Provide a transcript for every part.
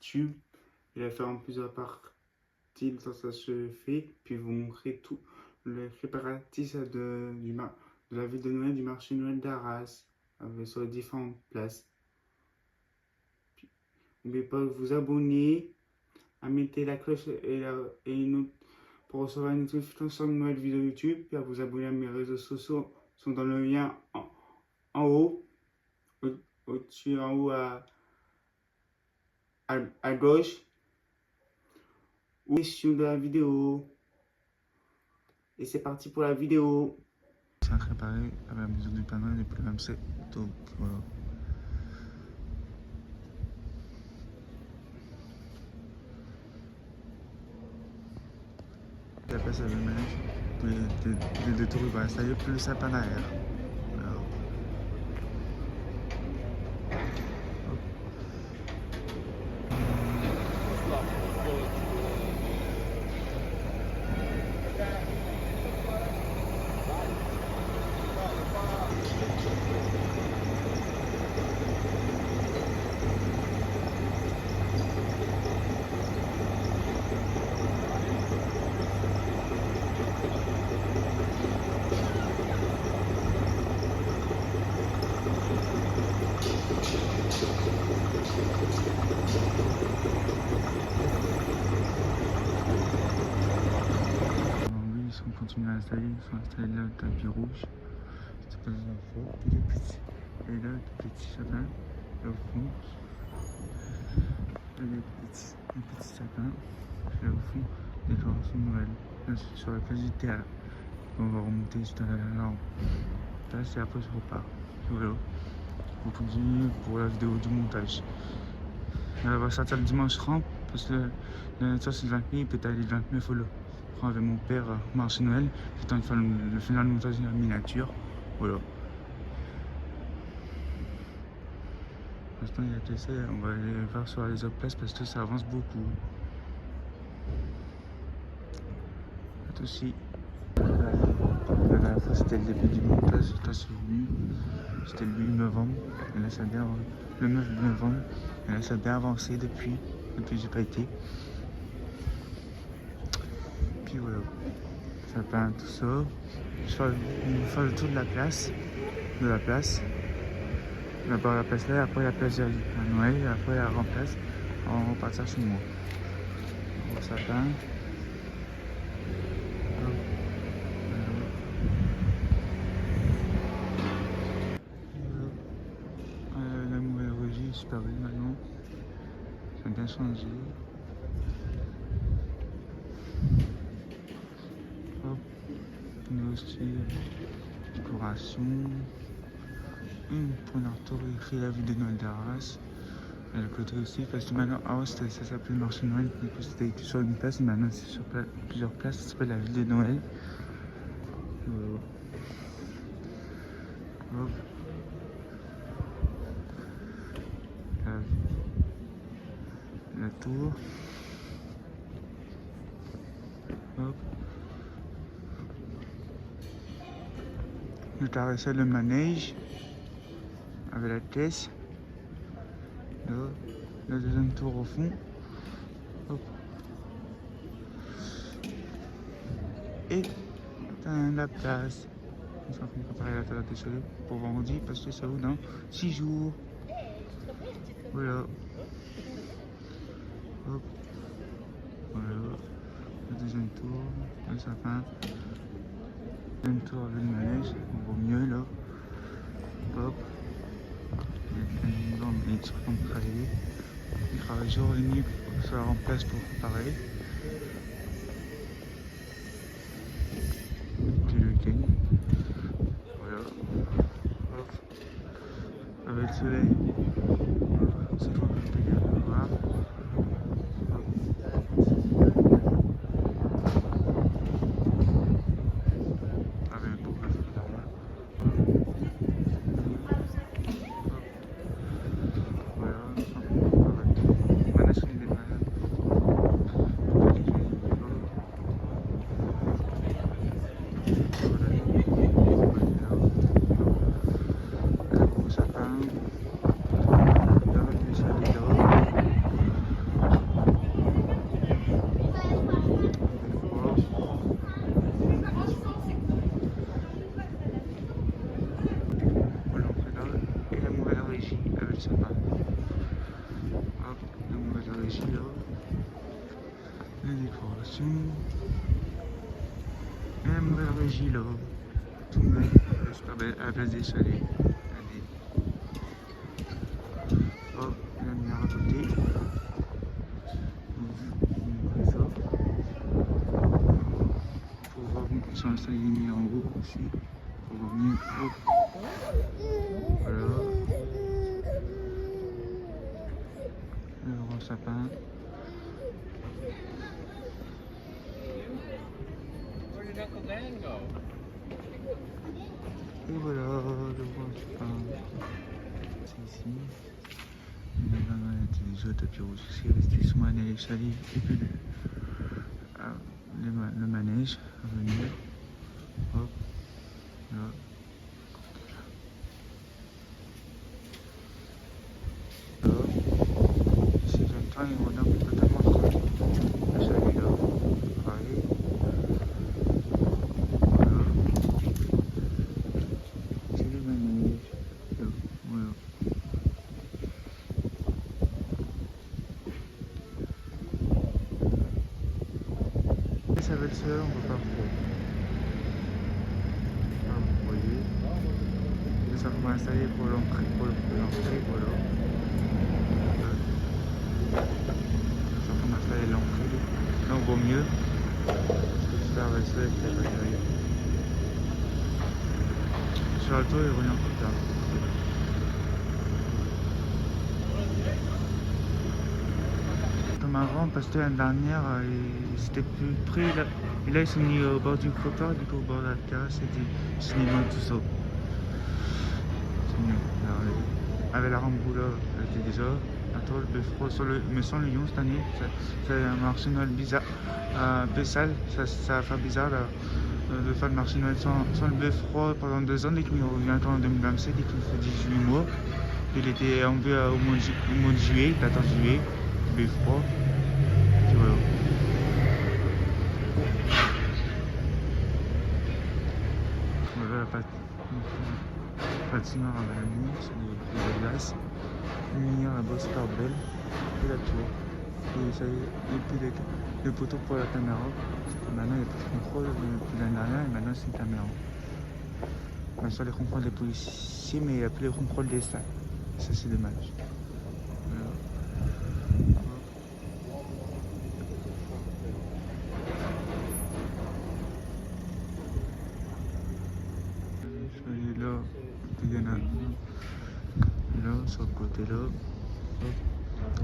YouTube. Il va faire en plusieurs parties quand ça se fait, puis vous montrer tout le préparatifs de la ville de Noël, du marché Noël d'Arras, sur les différentes places. N'oubliez pas de vous abonner, à mettre la cloche pour recevoir une notification sur une nouvelle vidéo YouTube, puis à vous abonner à mes réseaux sociaux, sont dans le lien en haut, au-dessus, en haut à gauche, ou sur de la vidéo. Et c'est parti pour la vidéo. C'est à préparer à la maison du Père Noël et puis même c'est donc voilà. La place avec le manège, puis les deux tours il va installer plus le sapin derrière. Voilà. On continue à installer, ils sont installés là le tapis rouge, c'est pas les infos, et là le petit sapin, là au fond, là les petits sapins, là au fond, décoration de Noël, là c'est sur la place du théâtre, on va remonter juste là en place et après je repars, voilà, on continue pour la vidéo du montage. Elle va sortir le dimanche 30 parce que la nature c'est le 29, peut-être aller le 29 là. Avec mon père marché Noël, j'ai temps de faire le final de montage de la miniature. Voilà. Pour l'instant il y a que ça, on va aller voir sur les autres places parce que ça avance beaucoup. Pas aussi. La dernière fois c'était le début du montage, c'était le 8 novembre. Et là ça a bien le 9 novembre. Et là ça a bien avancé depuis j'ai pas été. Puis voilà. Ça peint tout ça. Je fais le tour de la place. D'abord la place là, après la place à Noël, et après la remplace. On va repartir chez moi. On ça peint. La nouvelle régie est super belle maintenant. Ça a bien changé. Hop. On a aussi décoration. Pour notre tour écrit la ville de Noël d'Arras. Et le côté aussi, parce que maintenant, ça s'appelait le marché de Noël, du coup c'était écrit sur une place, et maintenant c'est sur plusieurs places, ça s'appelle la ville de Noël. Hop. La tour. Hop. Le carrousel, le manège avec la caisse. Là, la deuxième tour au fond. Hop. Et la place. On s'en fait préparer la table de soleil pour vendredi parce que ça ouvre dans 6 jours. Voilà. Hop. Voilà. Le deuxième tour, le sapin. Deuxième tour avec le manège, on voit mieux là. Hop. Il est en train de travailler. Il travaille jour et nuit pour que ça en place pour préparer. Puis le week-end. Voilà. Hop. Avec le soleil. C'est pour que je peux voir. régie là. La décoration. Et la nouvelle régie là. Tout le monde. Super belle à la place des chalets. Oh, la lumière à côté. Comme ça. Pour voir sur l'instant il est mis en haut aussi. Pour revenir. Hop. Voilà. Le grand sapin. Et voilà le grand sapin. C'est ici. Il y a déjà tapis rouge aussi, resté sous manège, chalet et puis le manège à venir. Hop, là. Là. Ici j'entends les renards totalement tranquille. Le chalet là, pareil. Voilà. C'est le manège. Là, voilà. Ça va être ça, on va pas trop. Ah, vous voyez. Et ça va installer pour l'entrée, voilà. Ça va m'installer l'entrée. Là on voit mieux. Ça va se faire derrière. Sur le toit et revient plus tard. Comme avant, parce que l'année dernière, c'était plus près. Là. Et là, ils sont mis au bord du trottoir, du coup, au bord de la terrasse, et du cinéma, tout ça. C'est mieux. Avec la ramboula, elle était déjà. Attends, le beffroi, mais sans le lion cette année, c'est un marché Noël bizarre. Un peu sale, ça fait bizarre là, de faire le marché Noël sans le beffroi pendant 2 ans, dès qu'il revient en 2027, dès qu'il fait 18 mois. Il était enlevé au mois de juillet, 14 juillet, le beffroi. Puis voilà. Voilà la patinoire à la nuit, c'est des glaces. Une lumière là-bas super belle. Et la tour. Et puis les poteaux pour la caméra. Maintenant il n'y a plus de contrôle depuis l'année dernière et maintenant c'est une caméra. Bien sûr les contrôles des policiers mais il n'y a plus les contrôles des salles. Ça c'est dommage. Voilà. Je vais aller là. Il y en a là sur le côté là.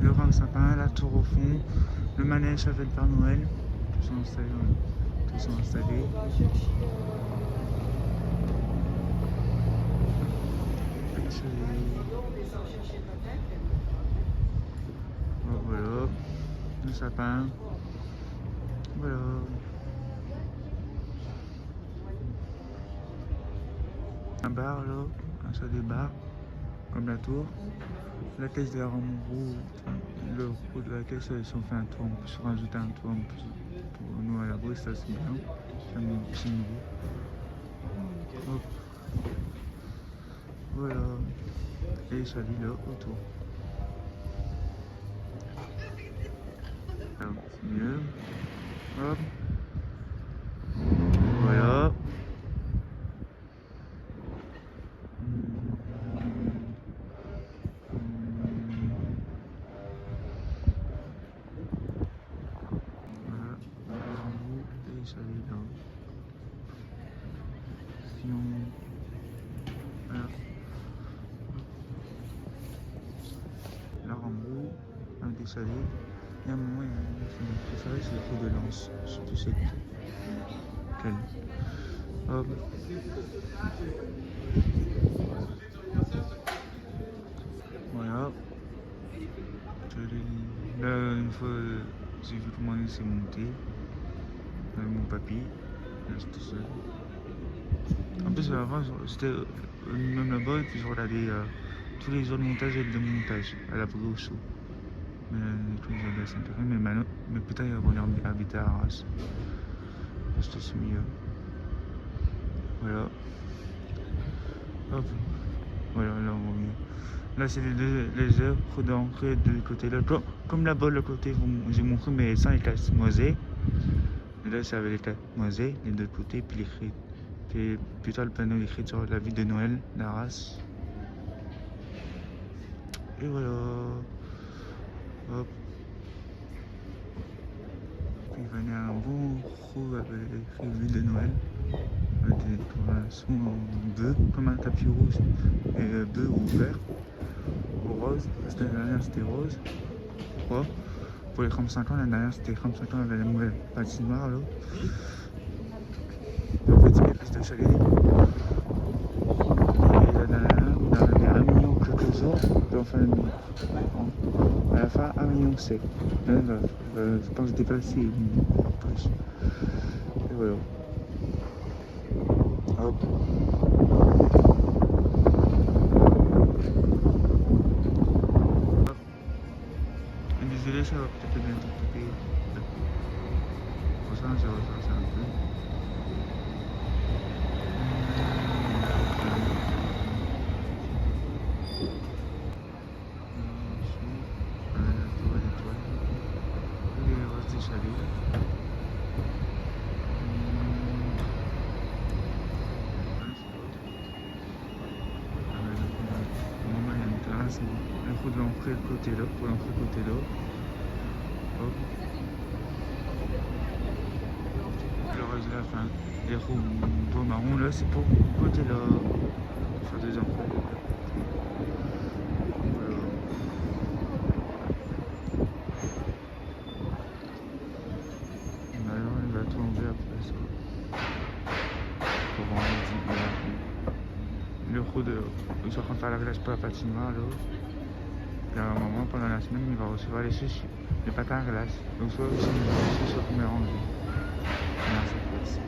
Le grand sapin, la tour au fond, le manège avec le Père Noël, tous sont installés. Voilà, le sapin, voilà. Un bar là, un seul des bars, comme la tour. La caisse de la Rambourg, le haut de la caisse, ils ont fait un toit, on peut se rajouter un toit en plus pour nous à l'abri, ça c'est bien. C'est un petit niveau. Hop. Voilà. Et ça lit là autour. Alors, c'est mieux. Hop. Voilà. La Rambourg, un des salés. Il y a un moment, il y a un salé, c'est le coup de lance. Je sais plus c'est quel. Hop. Voilà. Là, une fois, j'ai vu comment il s'est monté. Avec mon papy. Là, j'étais seul. En plus, avant, c'était même là-bas, et puis je regardais tous les jours de montage et de démontage à la brue au chaud. Mais tous les jours de Saint-Péry, mais maintenant, mais putain, on est habité à Arras. C'était aussi mieux. Voilà. Hop. Voilà, là on voit mieux. Là, c'est les œufs d'entrée de côté là. Comme là-bas, le côté, j'ai montré, mais sans les classes mosées. Et là, c'est avec les classes mosées, les deux côtés, puis l'écrit. Puis plus tard, le panneau écrit sur la ville de Noël d'Arras. Et voilà. Hop. Puis il venait un bon trou avec écrit ville de Noël. Avec des décorations en bleu, comme un tapis rouge. Et bleu ou vert. Ou rose. La dernière, c'était rose. Pourquoi? Pour les 35 ans, la dernière, c'était 35 ans avec la nouvelle patinoire là. En fait, c'est des pistes de chalet. Et la dernière, on a gagné 1 million quelques jours. Puis enfin, à la fin, 1 million c'est. Je pense dépasser une plus. Et voilà. Hop. Désolé, ça va peut-être bien couper. Pour ça, je vais refaire un peu. Le coup de l'entrée de côté là, pour l'entrée côté là. Hop. Le reste de la fin, les roues beau marron là, c'est pour côté là. Faire des entrées. Voilà. Maintenant, il va tomber après ça. Pour le coup de. Ils sont en train de faire la glace pour la patinoire là. Et à un moment, pendant la semaine, il va recevoir les sushis, les patins à glace. Donc soit aussi les sushis, soit qu'on est rangé. Dans cette place.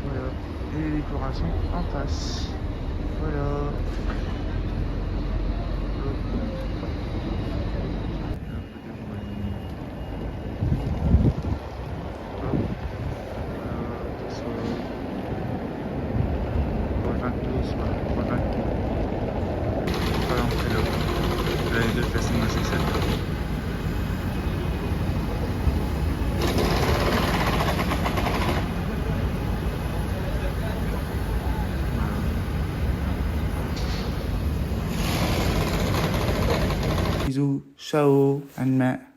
Voilà. Et les décorations en face. Voilà. Les deux personnes nécessaires. Bisous, ciao, Anne.